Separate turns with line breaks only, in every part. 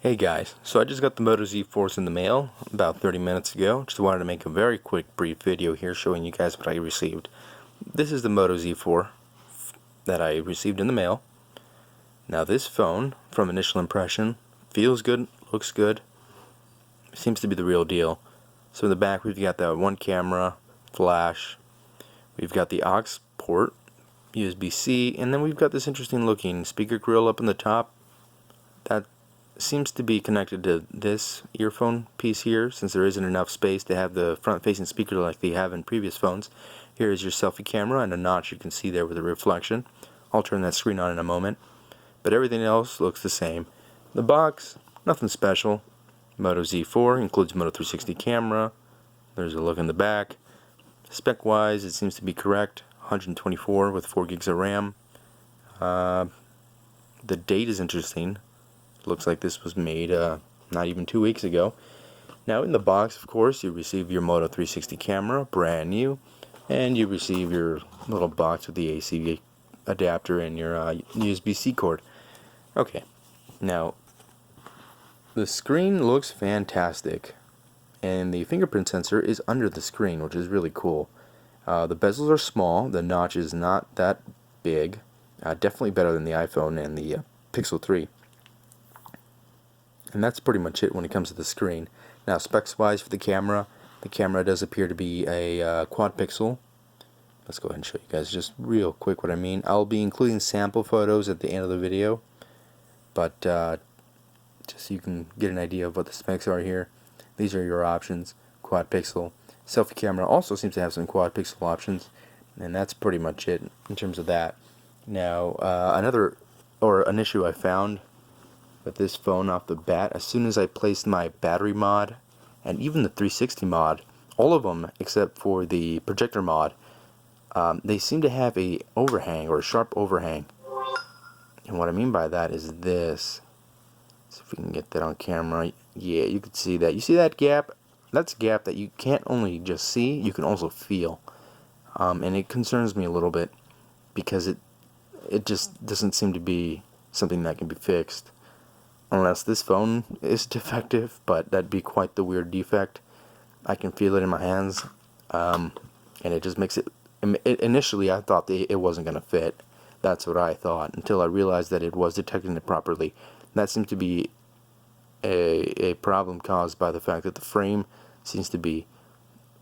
Hey guys, so I just got the Moto Z Force in the mail about 30 minutes ago. Just wanted to make a very quick brief video here showing you guys what I received. This is the Moto Z4 that I received in the mail. Now this phone, from initial impression, feels good, looks good, seems to be the real deal. So in the back we've got that one camera, flash, we've got the aux port, USB-C, and then we've got this interesting looking speaker grill up in the top. That seems to be connected to this earphone piece here, since there isn't enough space to have the front-facing speaker like they have in previous phones. Here is your selfie camera and a notch you can see there with a reflection. I'll turn that screen on in a moment. But everything else looks the same. The box, nothing special. Moto Z4 includes Moto 360 camera. There's a look in the back. Spec-wise, it seems to be correct. 124 with 4 gigs of RAM. The date is interesting. Looks like this was made not even 2 weeks ago. Now in the box, of course, you receive your Moto 360 camera, brand new, and you receive your little box with the AC adapter and your USB-C cord. Okay, now the screen looks fantastic, and the fingerprint sensor is under the screen, which is really cool. The bezels are small, the notch is not that big, definitely better than the iPhone and the Pixel 3. And that's pretty much it when it comes to the screen. Now specs wise for the camera does appear to be a quad pixel. Let's go ahead and show you guys just real quick what I mean. I'll be including sample photos at the end of the video, but just so you can get an idea of what the specs are here. These are your options. Quad pixel. Selfie camera also seems to have some quad pixel options, and that's pretty much it in terms of that. Now an issue I found with this phone off the bat, as soon as I placed my battery mod and even the 360 mod, all of them except for the projector mod, they seem to have a overhang or a sharp overhang. And what I mean by that is this. See if we can get that on camera. Yeah, you can see that. You see that gap? That's a gap that you can't only just see, you can also feel. And it concerns me a little bit because it just doesn't seem to be something that can be fixed. Unless this phone is defective, but that'd be quite the weird defect. I can feel it in my hands, and it just makes it. Initially, I thought it wasn't going to fit. That's what I thought, until I realized that it was detecting it properly. That seems to be a problem caused by the fact that the frame seems to be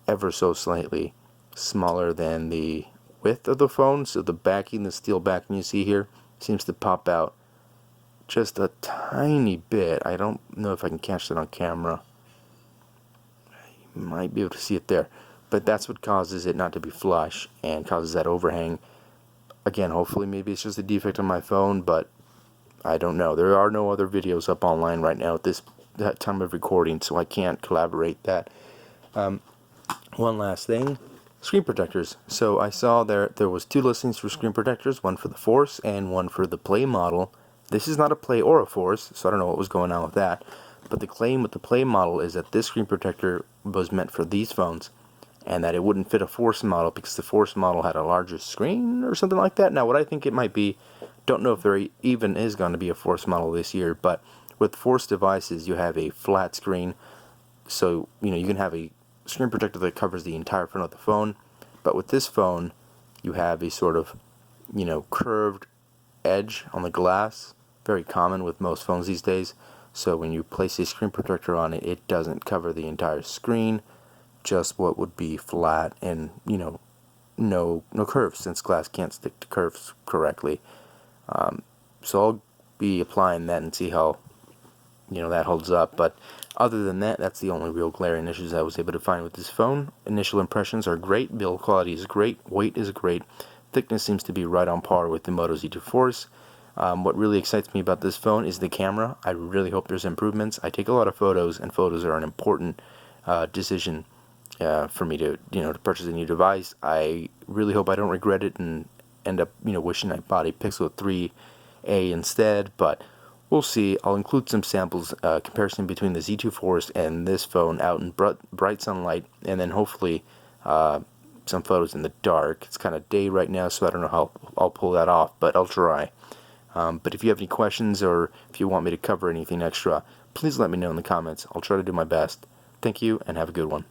ever so slightly smaller than the width of the phone, so the backing, the steel backing you see here, seems to pop out just a tiny bit. I don't know if I can catch that on camera. You might be able to see it there, but that's what causes it not to be flush and causes that overhang. Again, hopefully maybe it's just a defect on my phone, but I don't know. There are no other videos up online right now at that time of recording, so I can't collaborate that. One last thing, screen protectors. So I saw there was 2 listings for screen protectors, one for the Force and one for the Play model. This is not a Play or a Force, so I don't know what was going on with that. But the claim with the Play model is that this screen protector was meant for these phones, and that it wouldn't fit a Force model because the Force model had a larger screen or something like that. Now, what I think it might be, don't know if there even is going to be a Force model this year, but with Force devices, you have a flat screen, so you can have a screen protector that covers the entire front of the phone. But with this phone, you have a sort of, curved edge on the glass. Very common with most phones these days. So when you place a screen protector on it, it doesn't cover the entire screen, just what would be flat and no curves, since glass can't stick to curves correctly. So I'll be applying that and see how that holds up. But other than that, that's the only real glaring issues I was able to find with this phone. Initial impressions are great, build quality is great, weight is great, thickness seems to be right on par with the Moto Z2 Force. What really excites me about this phone is the camera. I really hope there's improvements. I take a lot of photos, and photos are an important decision for me to to purchase a new device. I really hope I don't regret it and end up wishing I bought a Pixel 3a instead, but we'll see. I'll include some samples, comparison between the Z2 Force and this phone out in bright sunlight, and then hopefully some photos in the dark. It's kind of day right now, so I don't know how I'll pull that off, but I'll try. But if you have any questions or if you want me to cover anything extra, please let me know in the comments. I'll try to do my best. Thank you and have a good one.